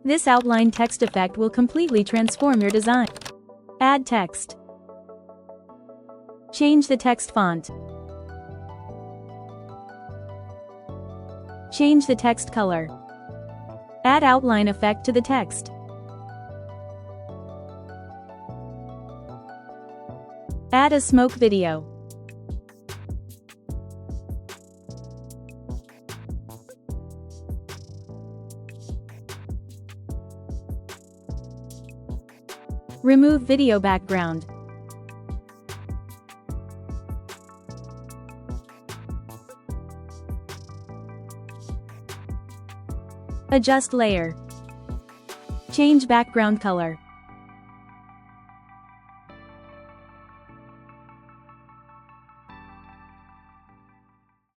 This outline text effect will completely transform your design. Add text. Change the text font. Change the text color. Add outline effect to the text. Add a smoke video. Remove video background. Adjust layer. Change background color.